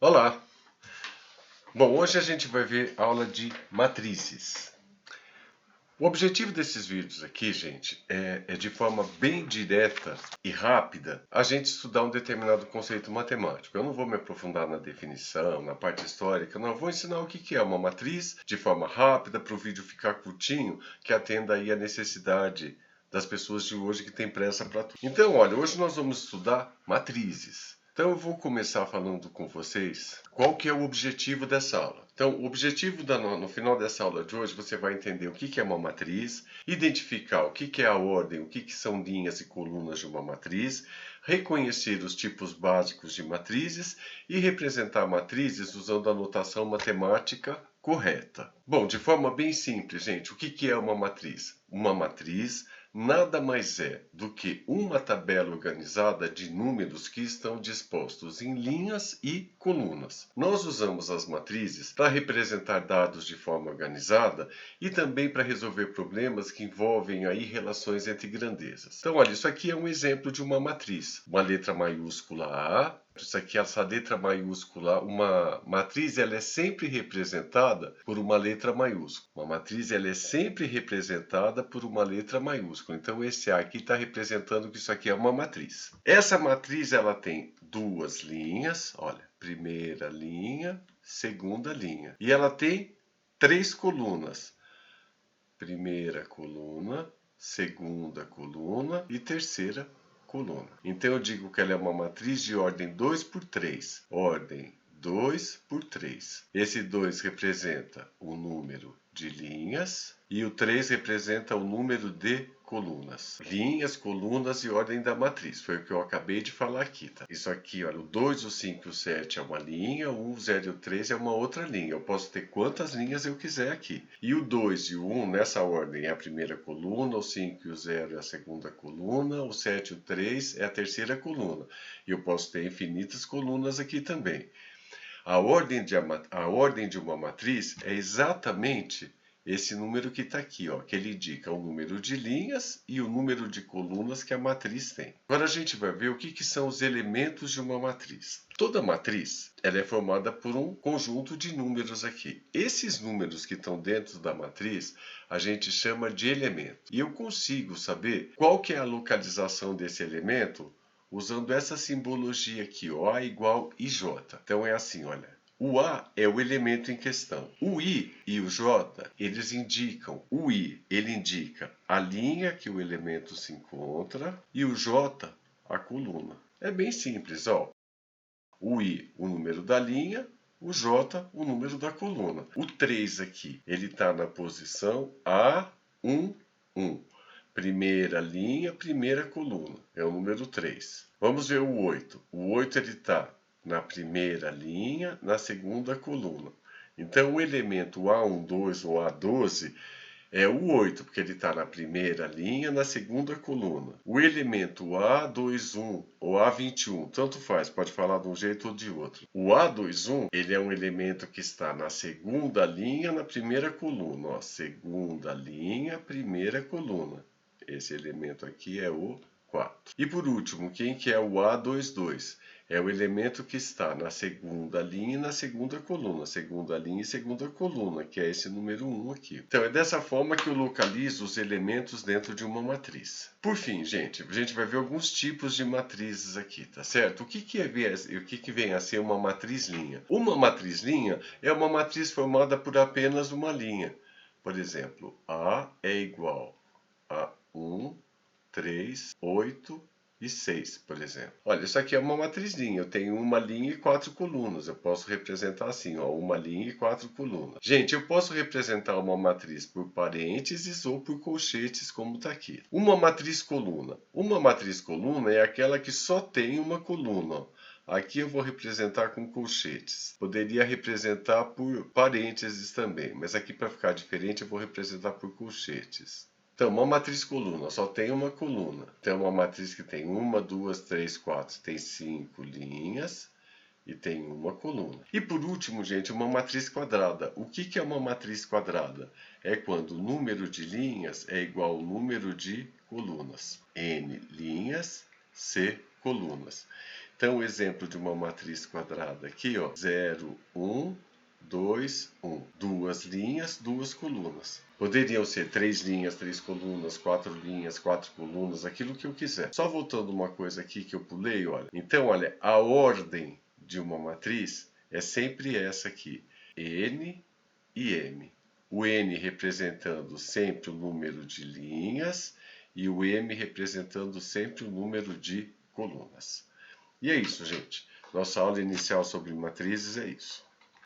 Olá! Bom, hoje a gente vai ver aula de matrizes. O objetivo desses vídeos aqui, gente, é de forma bem direta e rápida a gente estudar um determinado conceito matemático. Eu não vou me aprofundar na definição, na parte histórica, não. Eu vou ensinar o que é uma matriz de forma rápida para o vídeo ficar curtinho, que atenda aí a necessidade das pessoas de hoje que tem pressa para tudo. Então, olha, hoje nós vamos estudar matrizes. Então eu vou começar falando com vocês qual que é o objetivo dessa aula. Então, o objetivo no final dessa aula de hoje, você vai entender o que é uma matriz, identificar o que é a ordem, o que são linhas e colunas de uma matriz, reconhecer os tipos básicos de matrizes e representar matrizes usando a notação matemática correta. Bom, de forma bem simples, gente, o que é uma matriz? Uma matriz nada mais é do que uma tabela organizada de números que estão dispostos em linhas e colunas. Nós usamos as matrizes para representar dados de forma organizada e também para resolver problemas que envolvem aí relações entre grandezas. Então, olha, isso aqui é um exemplo de uma matriz. Uma letra maiúscula A. Isso aqui, essa letra maiúscula, uma matriz, ela é sempre representada por uma letra maiúscula. Uma matriz, ela é sempre representada por uma letra maiúscula. Então, esse A aqui está representando que isso aqui é uma matriz. Essa matriz, ela tem duas linhas, olha, primeira linha, segunda linha. E ela tem três colunas. Primeira coluna, segunda coluna e terceira coluna. Então eu digo que ela é uma matriz de ordem 2 por 3. Ordem 2 por 3. Esse 2 representa o número de linhas e o 3 representa o número de colunas. Linhas, colunas e ordem da matriz. Foi o que eu acabei de falar aqui, tá? Isso aqui, olha, o 2, o 5 e o 7 é uma linha, o 1, o 0 e o 3 é uma outra linha. Eu posso ter quantas linhas eu quiser aqui. E o 2 e o 1, nessa ordem, é a primeira coluna, o 5 e o 0 é a segunda coluna, o 7 e o 3 é a terceira coluna. E eu posso ter infinitas colunas aqui também. A ordem de uma matriz é exatamente esse número que está aqui, ó, que ele indica o número de linhas e o número de colunas que a matriz tem. Agora a gente vai ver o que são os elementos de uma matriz. Toda matriz ela é formada por um conjunto de números aqui. Esses números que estão dentro da matriz a gente chama de elemento. E eu consigo saber qual que é a localização desse elemento usando essa simbologia aqui, ó, A igual IJ. Então é assim, olha. O A é o elemento em questão. O I e o J, eles indicam. O I, ele indica a linha que o elemento se encontra e o J, a coluna. É bem simples, ó. O I, o número da linha, o J, o número da coluna. O 3 aqui, ele está na posição A1, 1. Primeira linha, primeira coluna. É o número 3. Vamos ver o 8. O 8 ele está na primeira linha, na segunda coluna. Então, o elemento A12 ou A12 é o 8, porque ele está na primeira linha, na segunda coluna. O elemento A21 ou A21, tanto faz, pode falar de um jeito ou de outro. O A21, ele é um elemento que está na segunda linha, na primeira coluna. Ó, segunda linha, primeira coluna. Esse elemento aqui é o 4. E por último, quem que é o A22? É o elemento que está na segunda linha e na segunda coluna. Segunda linha e segunda coluna, que é esse número 1 aqui. Então, é dessa forma que eu localizo os elementos dentro de uma matriz. Por fim, gente, a gente vai ver alguns tipos de matrizes aqui, tá certo? O que vem a ser uma matriz linha? Uma matriz linha é uma matriz formada por apenas uma linha. Por exemplo, A é igual a 1, 3, 8 e 6, por exemplo. Olha, isso aqui é uma matrizinha. Eu tenho uma linha e 4 colunas. Eu posso representar assim, ó, uma linha e 4 colunas. Gente, eu posso representar uma matriz por parênteses ou por colchetes, como está aqui. Uma matriz coluna. Uma matriz coluna é aquela que só tem uma coluna, ó. Aqui eu vou representar com colchetes. Poderia representar por parênteses também, mas aqui para ficar diferente eu vou representar por colchetes. Então, uma matriz coluna só tem uma coluna. Então, uma matriz que tem 1, 2, 3, 4, tem 5 linhas e tem uma coluna. E por último, gente, uma matriz quadrada. O que é uma matriz quadrada? É quando o número de linhas é igual ao número de colunas. N linhas, C colunas. Então, exemplo de uma matriz quadrada aqui, ó, 0, 1, 2, 1. Duas linhas, duas colunas. Poderiam ser 3 linhas, 3 colunas, 4 linhas, 4 colunas, aquilo que eu quiser. Só voltando uma coisa aqui que eu pulei, olha. Então, olha, a ordem de uma matriz é sempre essa aqui, N e M. O N representando sempre o número de linhas e o M representando sempre o número de colunas. E é isso, gente. Nossa aula inicial sobre matrizes é isso.